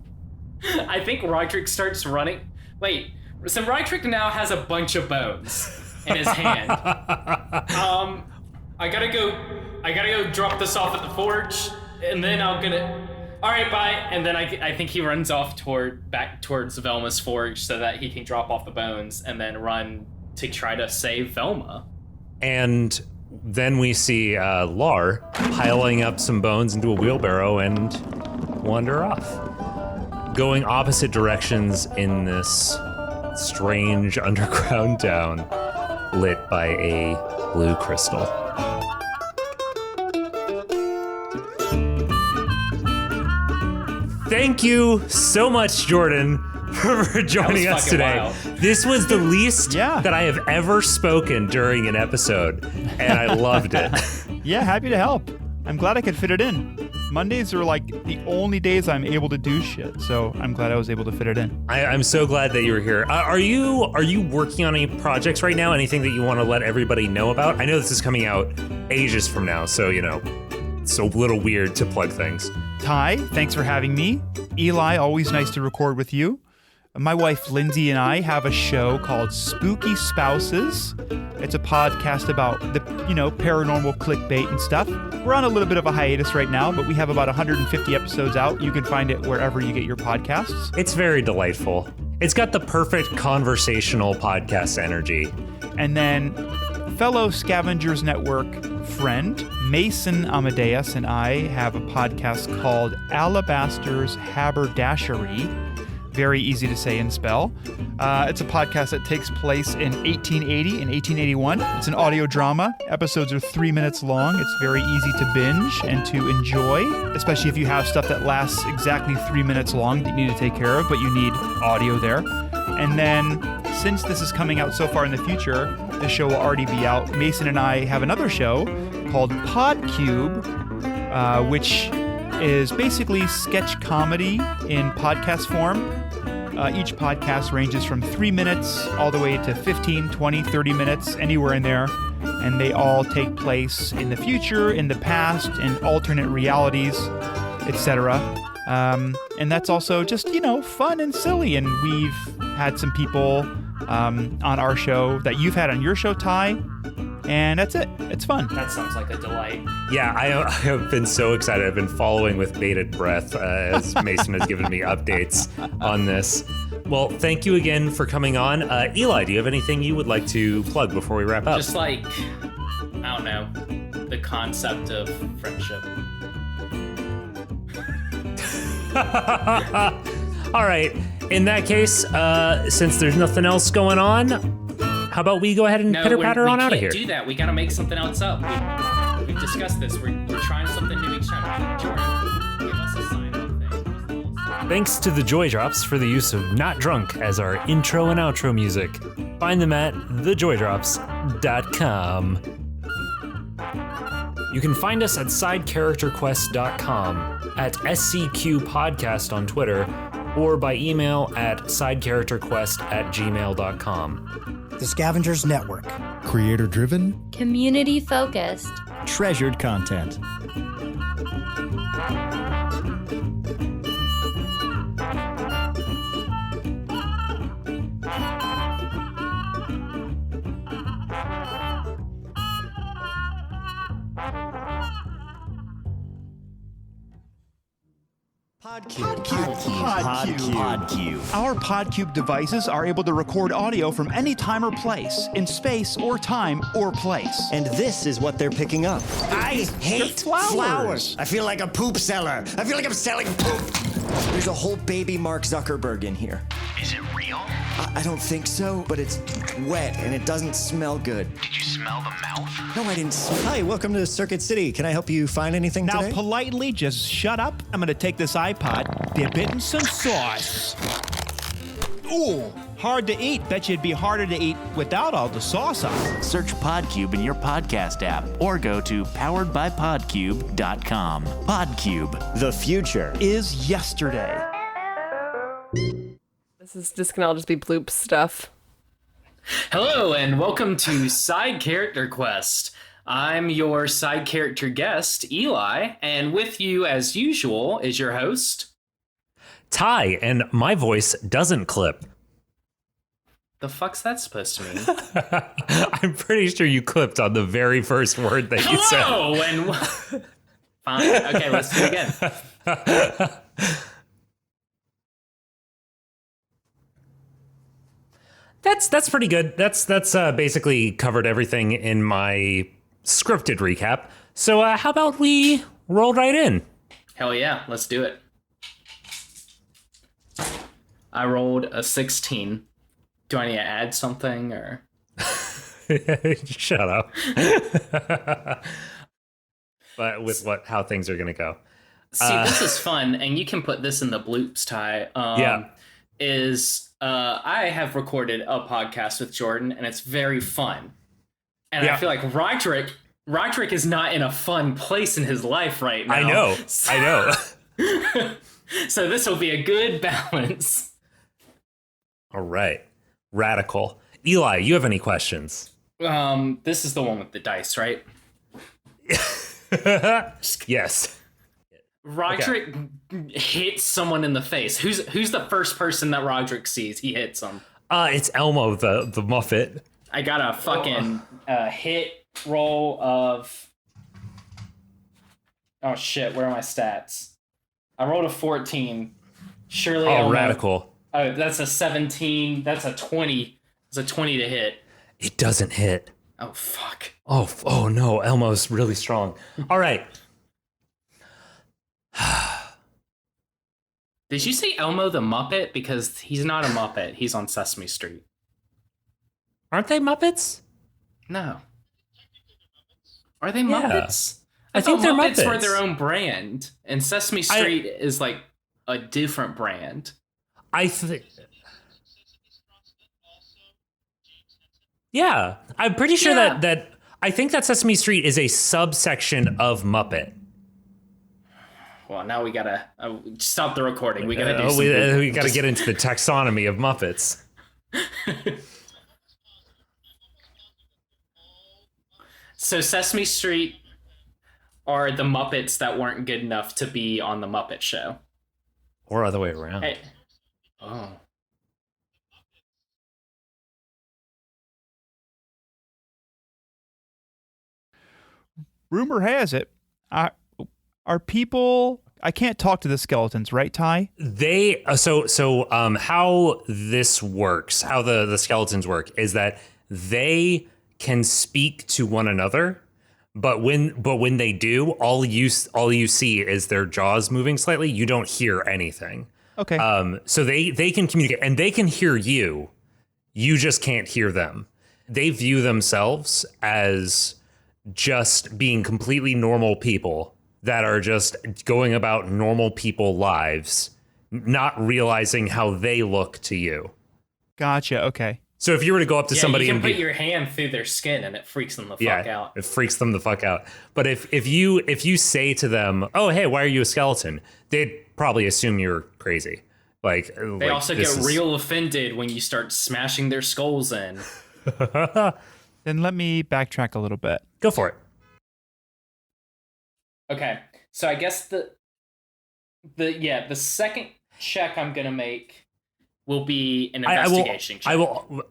I think Roderick starts running. Wait, so Roderick now has a bunch of bones in his hand. I gotta go drop this off at the forge, and then all right, bye. And then I think he runs off back towards Velma's forge so that he can drop off the bones and then run to try to save Velma. And then we see Lar piling up some bones into a wheelbarrow and wander off, going opposite directions in this strange underground town lit by a blue crystal. Thank you so much, Jordan, for joining us today. Wild. This was the least that I have ever spoken during an episode, and I loved it. Yeah, happy to help. I'm glad I could fit it in. Mondays are like the only days I'm able to do shit, so I'm glad I was able to fit it in. I'm so glad that you were here. Are you working on any projects right now? Anything that you want to let everybody know about? I know this is coming out ages from now, so it's a little weird to plug things. Ty, thanks for having me. Eli, always nice to record with you. My wife Lindsay and I have a show called Spooky Spouses. It's a podcast about the, paranormal clickbait and stuff. We're on a little bit of a hiatus right now, but we have about 150 episodes out. You can find it wherever you get your podcasts. It's very delightful. It's got the perfect conversational podcast energy. And then fellow Scavengers Network friend Mason Amadeus and I have a podcast called Alabaster's Haberdashery. Very easy to say and spell. It's a podcast that takes place in 1880 and 1881. It's an audio drama. Episodes are 3 minutes long. It's very easy to binge and to enjoy, especially if you have stuff that lasts exactly 3 minutes long that you need to take care of, but you need audio there. And then since this is coming out so far in the future, the show will already be out. Mason and I have another show called Podcube, which is basically sketch comedy in podcast form. Each podcast ranges from 3 minutes all the way to 15, 20, 30 minutes, anywhere in there. And they all take place in the future, in the past, in alternate realities, etc. And that's also just, fun and silly. And we've had some people on our show that you've had on your show, Ty. And that's it. It's fun. That sounds like a delight. Yeah, I have been so excited. I've been following with bated breath as Mason has given me updates on this. Well, thank you again for coming on. Eli, do you have anything you would like to plug before we wrap up? Just I don't know, the concept of friendship. All right. In that case, since there's nothing else going on, how about we go ahead and pitter-patter on out of here? We can't do that. We gotta make something else up. We've discussed this. We're trying something new each time. Jordan, give us a sign-off thing. Thanks to the Joy Drops for the use of Not Drunk as our intro and outro music. Find them at thejoydrops.com. You can find us at sidecharacterquest.com, at SCQ Podcast on Twitter, or by email at sidecharacterquest@gmail.com. The Scavengers Network. Creator-driven, community-focused, Treasured content. Podcube. Our Podcube devices are able to record audio from any time or place, in space or time or place. And this is what they're picking up. I hate flowers. I feel like a poop seller. I feel like I'm selling poop. There's a whole baby Mark Zuckerberg in here. Is it real? I don't think so, but it's wet and it doesn't smell good. Did you smell the mouth? No, I didn't smell. Hi, welcome to Circuit City. Can I help you find anything Now, today? politely, just shut up. I'm gonna take this iPod, dip it in some sauce. Ooh, hard to eat. Bet you it'd be harder to eat without all the sauce on it. Search Podcube in your podcast app or go to poweredbypodcube.com. Podcube. The future Is yesterday. This is just gonna all just be bloop stuff. Hello, and welcome to Side Character Quest. I'm your side character guest, Eli, and with you, as usual, is your host, Ty, and my voice doesn't clip. The fuck's that supposed to mean? I'm pretty sure you clipped on the very first word that you said. Hello, and fine. Okay, let's do it again. That's pretty good. That's basically covered everything in my scripted recap. So how about we roll right in? Hell yeah, let's do it. I rolled a 16. Do I need to add something or? Shut up. But with how things are gonna go. See, this is fun, and you can put this in the bloops, Ty. Yeah. I have recorded a podcast with Jordan, and it's very fun. And Yeah. I feel like Roderick is not in a fun place in his life right now. I know. So this will be a good balance. All right. Radical. Eli, you have any questions? This is the one with the dice, right? Yes. Roderick hits someone in the face. Who's the first person that Roderick sees? He hits them. It's Elmo, the Muppet. I got a fucking hit roll of. Oh shit! Where are my stats? I rolled a 14. Surely. Oh, radical. Oh, that's a 17. That's a 20. It's a 20 to hit. It doesn't hit. Oh fuck. Oh no, Elmo's really strong. All right. Did you say Elmo the Muppet? Because he's not a Muppet. He's on Sesame Street. Aren't they Muppets? No. Are they Yeah. Muppets? I think they're Muppets were Muppets. their own brand, and Sesame Street is like a different brand. I think. Yeah, I'm pretty sure Yeah. that I think that Sesame Street is a subsection of Muppet. Well, now we gotta stop the recording. We gotta do some We got to get into the taxonomy of Muppets. So Sesame Street are the Muppets that weren't good enough to be on the Muppet Show. Or other way around. Hey. Oh. Rumor has it, are people? I can't talk to the skeletons, right, Ty? They how this works, how the skeletons work, is that they can speak to one another, but when they do, all you see is their jaws moving slightly. You don't hear anything. Okay. So they can communicate and they can hear you. You just can't hear them. They view themselves as just being completely normal people that are just going about normal people lives, not realizing how they look to you. Gotcha. Okay. So if you were to go up to somebody you can and put your hand through their skin and it freaks them the fuck out. it freaks them the fuck out. But if you say to them, "Oh, hey, why are you a skeleton?" They'd probably assume you're crazy. They also get real offended when you start smashing their skulls in. Then let me backtrack a little bit. Go for it. Okay, so I guess the second check I'm gonna make will be an investigation check. I will.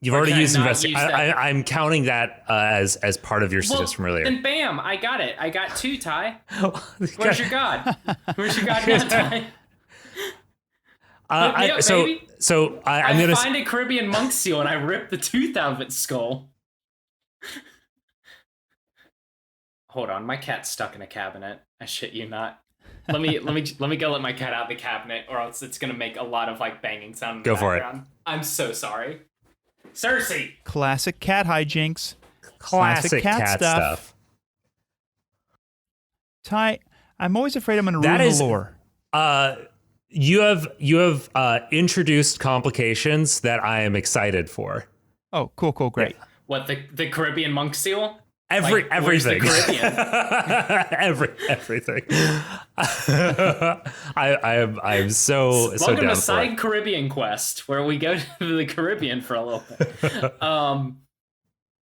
You've already used investigation. I'm counting that as part of your success from earlier. Then bam, I got it. I got 2, Ty. Where's your god? Where's your god now, Ty? I'm gonna find a Caribbean monk seal and I rip the tooth out of its skull. Hold on, my cat's stuck in a cabinet. I shit you not. Let me go let my cat out of the cabinet, or else it's gonna make a lot of banging sound in the background. I'm so sorry. Cersei! Classic cat hijinks. Classic cat stuff. Ty, I'm always afraid I'm going to ruin the lore. You have introduced complications that I am excited for. Oh, cool, great. Yeah. What, the Caribbean monk seal? Everything. The everything. I am so Welcome down to for Side it. Caribbean Quest, where we go to the Caribbean for a little bit.